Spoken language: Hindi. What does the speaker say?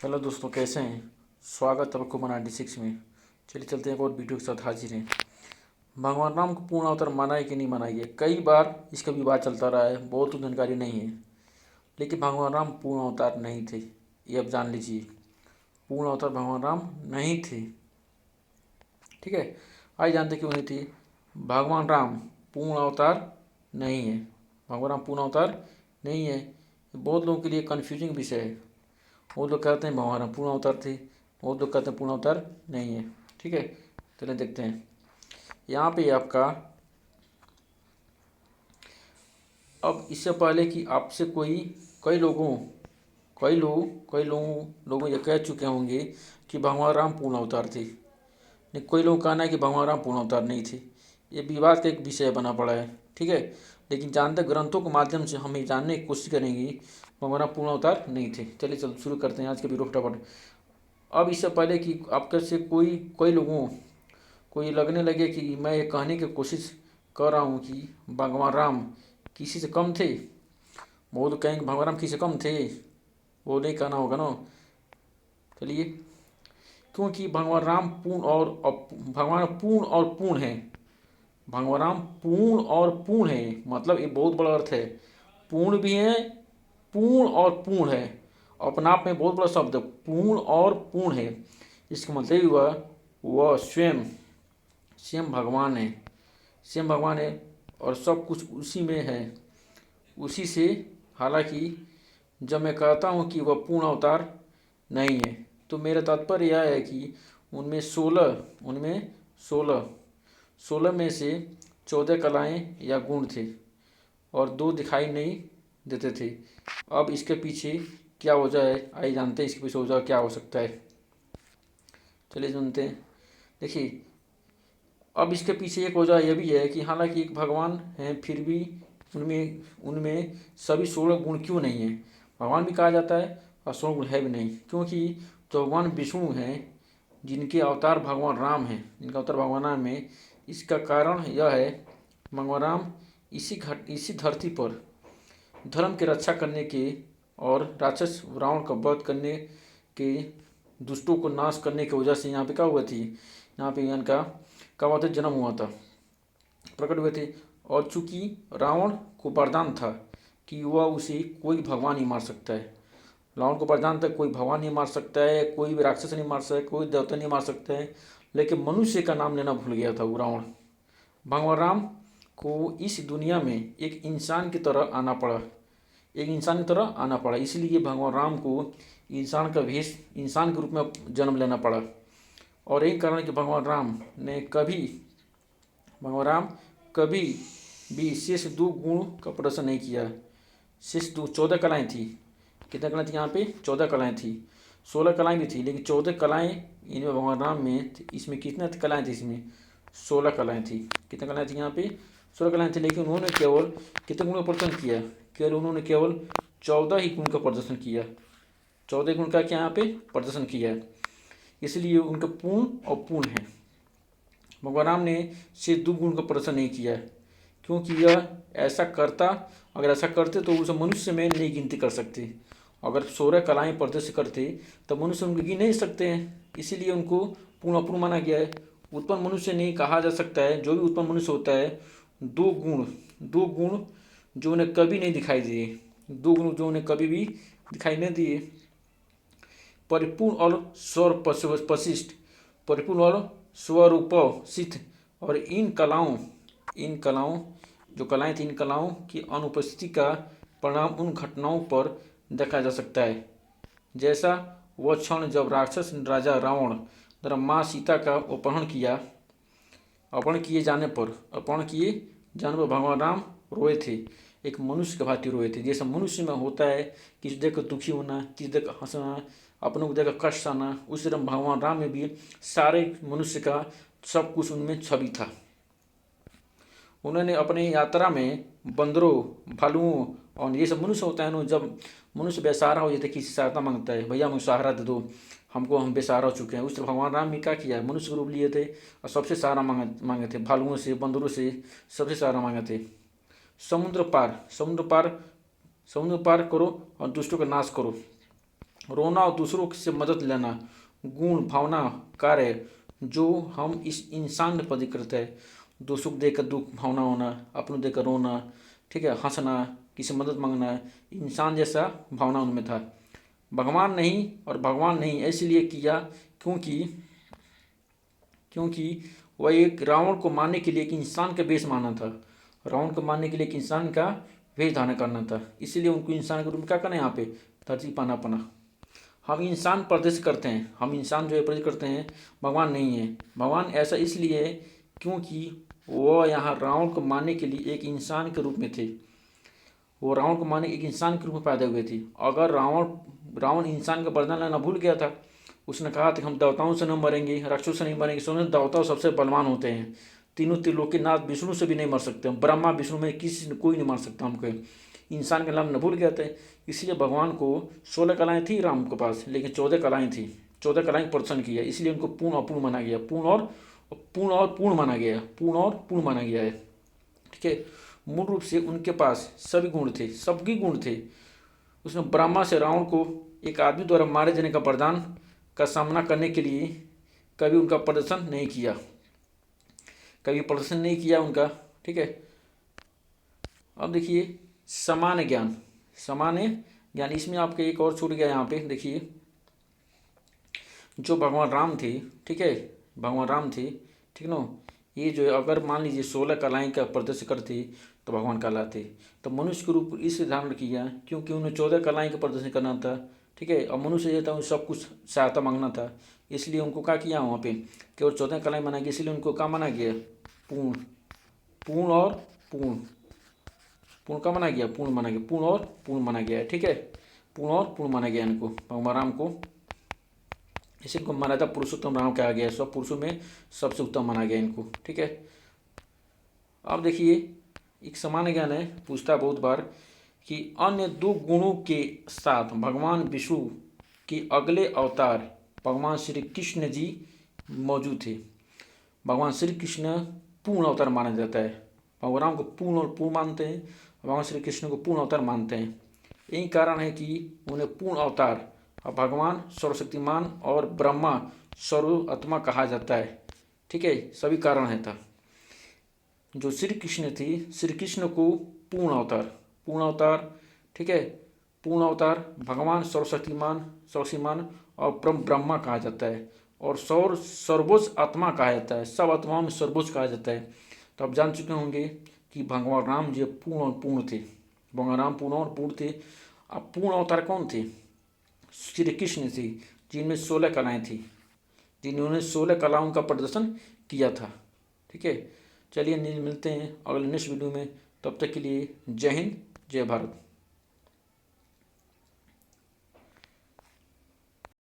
हेलो दोस्तों, कैसे हैं। स्वागत है आपको मना 96 में। चलिए चलते हैं, एक और वीडियो के साथ हाजिर हैं। भगवान राम को पूर्ण अवतार माना है कि नहीं माना है, कई बार इसका विवाद चलता रहा है, बहुत तो जानकारी नहीं है। लेकिन भगवान राम पूर्ण अवतार नहीं थे, ये अब जान लीजिए। पूर्ण अवतार भगवान राम नहीं थे। ठीक है, आइए जानते क्यों नहीं थे। भगवान राम पूर्ण अवतार नहीं है। भगवान राम पूर्ण अवतार नहीं है, बहुत लोगों के लिए कन्फ्यूजिंग विषय है। वो लोग कहते हैं भगवान राम पूर्ण अवतार थे, वो लोग कहते हैं पूर्ण अवतार नहीं है। ठीक है, चलिए देखते हैं। यहाँ पे आपका, अब इससे पहले कि आपसे कई लोगों ये कह चुके होंगे कि भगवान राम पूर्ण अवतार थे। नहीं, कोई लोग कहना है कि भगवान राम पूर्ण अवतार नहीं थे। ये विवाद का एक विषय बना पड़ा है। ठीक है, लेकिन जानते ग्रंथों के माध्यम से हम ये जानने की कोशिश करेंगे भगवान राम पूर्ण अवतार नहीं थे। चलिए चल शुरू करते हैं आज के वीडियो फटाफट। अब इससे पहले कि आपके से कई लोगों को ये लगने लगे कि मैं ये कहने की कोशिश कर रहा हूँ कि भगवान राम किसी से कम थे, वो तो कहेंगे भगवान राम किसी से कम थे, वो नहीं कहना होगा ना। चलिए, क्योंकि भगवान पूर्ण और पूर्ण है। भगवान राम पूर्ण और पूर्ण है, मतलब ये बहुत बड़ा अर्थ है। पूर्ण भी है, पूर्ण और पूर्ण है, अपने आप में बहुत बड़ा शब्द है। पूर्ण और पूर्ण है, इसका मतलब वह स्वयं स्वयं भगवान है। स्वयं भगवान है और सब कुछ उसी में है, उसी से। हालांकि जब मैं कहता हूँ कि वह पूर्ण अवतार नहीं है, तो मेरा तात्पर्य यह है कि सोलह सोलह में से 14 कलाएँ या गुण थे और 2 दिखाई नहीं देते थे। अब इसके पीछे क्या वजह है, आइए जानते हैं इसके पीछे वजह क्या हो सकता है। चलिए सुनते हैं। देखिए, अब इसके पीछे एक वजह यह भी है कि हालांकि एक भगवान हैं, फिर भी उनमें उनमें सभी 16 गुण क्यों नहीं हैं। भगवान भी कहा जाता है और 16 गुण है भी नहीं, क्योंकि जो भगवान विष्णु हैं, जिनके अवतार भगवान राम हैं, जिनका अवतार भगवान राम है, इसका कारण यह है भगवान राम इसी धरती पर धर्म की रक्षा करने के और राक्षस रावण का वध करने के, दुष्टों को नाश करने की वजह से यहाँ पे क्या हुआ थी, यहाँ पे इनका क्या हुआ था, जन्म हुआ था, प्रकट हुए थे। और चूंकि रावण को वरदान था कि वह उसे कोई भगवान नहीं मार सकता है। रावण को वरदान था कोई भगवान नहीं मार सकता है, कोई भी राक्षस नहीं मार सकता है, कोई देवता नहीं मार सकता है। लेकिन मनुष्य का नाम लेना भूल गया था वो रावण। भगवान राम को इस दुनिया में एक इंसान की तरह आना पड़ा, इसलिए भगवान राम को इंसान के रूप में जन्म लेना पड़ा। और यही कारण कि भगवान राम कभी भी शेष 2 गुण का प्रदर्शन नहीं किया। शेष 14 कलाएँ थी। कितने कलाएँ थी यहाँ पे, 14 कलाएँ थी। 16 कलाएँ भी थी, लेकिन 14 कलाएँ इनमें भगवान राम में, इसमें कितने कलाएँ थी, इसमें 16 कलाएँ थी। कितने कलाएँ थी यहाँ पे, 16 कलाएँ थी। लेकिन उन्होंने केवल कितने गुण का प्रदर्शन किया, उन्होंने केवल 14 ही गुण का प्रदर्शन किया। 14 गुण का क्या यहाँ पे प्रदर्शन किया, इसलिए उनका पूर्ण और पूर्ण है। भगवान राम ने सिर्फ 2 गुण का प्रदर्शन नहीं किया, क्योंकि अगर ऐसा करते तो उसे मनुष्य में नहीं गिनती कर सकते। अगर 16 कलाएँ प्रदर्शित करते तो मनुष्य उनको गिन नहीं सकते हैं, इसीलिए उनको पूर्ण अपूर्ण माना गया है। उत्पन्न मनुष्य नहीं कहा जा सकता है, जो भी उत्पन्न मनुष्य होता है, 2 गुण जो उन्हें कभी नहीं दिखाई दिए, 2 गुण जो उन्हें कभी भी दिखाई नहीं दिए, परिपूर्ण और सर्वप्रशिष्ट, परिपूर्ण और स्वरूपसिद्ध। और इन कलाओं जो कलाएँ थी, इन कलाओं की अनुपस्थिति का परिणाम उन घटनाओं पर देखा जा सकता है, जैसा वह क्षण जब राक्षस राजा रावण द्वारा माँ सीता का अपहरण किए जाने पर भगवान राम रोए थे। एक मनुष्य के भांति रोए थे, जैसा मनुष्य में होता है, किसी देख कर दुखी होना, किसी देख कर हंसना, अपनों को देखकर कष्ट आना, उसी तरह भगवान राम में भी सारे मनुष्य का सब कुछ उनमें छवि था। उन्होंने अपनी यात्रा में बंदरों, भालुओं और ये सब मनुष्य होता है ना, जब मनुष्य बेसहारा हो जाता है, किसी सहायता मांगता है, भैया मुझे सहारा दे दो, हम बेसहारा हो चुके हैं, उससे भगवान राम ने क्या किया, मनुष्य रूप लिए थे और सबसे सहारा मांगे थे, भालुओं से, बंदरों से, सबसे सहारा मांगे थे। समुद्र पार करो और दुष्टों का नाश करो। रोना और दूसरों से मदद लेना, गुण, भावना, कार्य जो हम इस इंसान में पंजीकृत है। दूसरों को देखकर दुख भावना होना, अपनों को देखकर रोना, ठीक है, हंसना, किसी मदद मांगना, इंसान जैसा भावना उनमें था। भगवान नहीं, और भगवान नहीं इसलिए किया क्योंकि क्योंकि वह एक रावण को मारने के लिए एक इंसान का वेश माना था। रावण को मारने के लिए एक इंसान का वेश धारण करना था, इसीलिए उनको इंसान के रूप में क्या करना है यहाँ पे धरती पाना पना। हम इंसान प्रदेश करते हैं, हम इंसान जो है प्रदेश करते हैं, भगवान नहीं है। भगवान ऐसा इसलिए है क्योंकि वो यहाँ रावण को मारने के लिए एक इंसान के रूप में थे। वो रावण को मारने एक इंसान के रूप में पैदा हुए थे। अगर रावण इंसान का वरदान लेना भूल गया था, उसने कहा था हम देवताओं से नहीं मरेंगे, राक्षसों से नहीं मरेंगे। सुनो, देवता सबसे बलवान होते हैं, तीनों त्रिलोक के नाथ विष्णु से भी नहीं मर सकते हम, ब्रह्मा विष्णु में किसी कोई नहीं मार सकता हमको। इंसान का नाम न भूल गया था, इसलिए भगवान को 16 कलाएँ थी राम के पास, लेकिन 14 कलाएँ थी। 14 कलाएँ प्रदर्शन किया, इसलिए उनको पूर्ण अपूर्ण माना गया, पूर्ण माना गया, पूर्ण माना गया है। ठीक है, मूल रूप से उनके पास सभी गुण थे, सबके गुण थे। उसने ब्रह्मा से रावण को एक आदमी द्वारा मारे जाने का वरदान का सामना करने के लिए कभी उनका प्रदर्शन नहीं किया, कभी प्रदर्शन नहीं किया उनका। ठीक है, अब देखिए समान ज्ञान, इसमें आपके एक और छूट गया यहाँ पे। देखिए जो भगवान राम थे, ठीक है, भगवान राम थे, ठीक ना, ये जो है अगर मान लीजिए 16 कलाएँ का प्रदर्शन करते तो भगवान कहलाते। तो मनुष्य के रूप इसलिए धारण किया क्योंकि उन्हें 14 कलाएँ का प्रदर्शन करना था। ठीक है, और मनुष्य जो था सब कुछ सहायता मांगना था, इसलिए उनको क्या किया वहाँ पे केवल 14 कलाएँ माना गया, इसलिए उनको क्या माना गया पूर्ण, पूर्ण और पूर्ण, पूर्ण का माना गया, पूर्ण माना गया, पूर्ण और पूर्ण माना गया है। ठीक है, पूर्ण और पूर्ण माना गया इनको, भगवान राम को। इसी को माना था पुरुषोत्तम राम कहा गया, सब पुरुषों में सबसे उत्तम माना गया इनको। ठीक है, अब देखिए एक सामान्य ज्ञान है, पूछता बहुत बार कि अन्य 2 गुणों के साथ भगवान विष्णु के अगले अवतार भगवान श्री कृष्ण जी मौजूद थे। भगवान श्री कृष्ण पूर्ण अवतार माना जाता है, भगवान राम को पूर्ण और पूर्ण मानते हैं, भगवान श्री कृष्ण को पूर्ण अवतार मानते हैं। यही कारण है कि उन्हें पूर्ण अवतार और भगवान सर्वशक्तिमान और ब्रह्मा सर्वात्मा कहा जाता है। ठीक है, सभी कारण है था। जो श्री कृष्ण थी, श्री कृष्ण को पूर्ण अवतार, ठीक है, पूर्ण अवतार भगवान सर्वशक्तिमान और ब्रह्मा कहा जाता है, और सर्वोच्च आत्मा कहा जाता है, सब आत्माओं में सर्वोच्च कहा जाता है। तो आप जान चुके होंगे कि भगवान राम जी पूर्ण और पूर्ण थे, भगवान राम पूर्ण और पूर्ण थे। अब पूर्ण अवतार कौन थे? श्री कृष्ण थी, जिनमें 16 कलाएँ थी, जिन्होंने 16 कलाओं का प्रदर्शन किया था। ठीक है, चलिए मिलते हैं अगले नेक्स्ट वीडियो में, तब तक के लिए जय हिंद, जय भारत।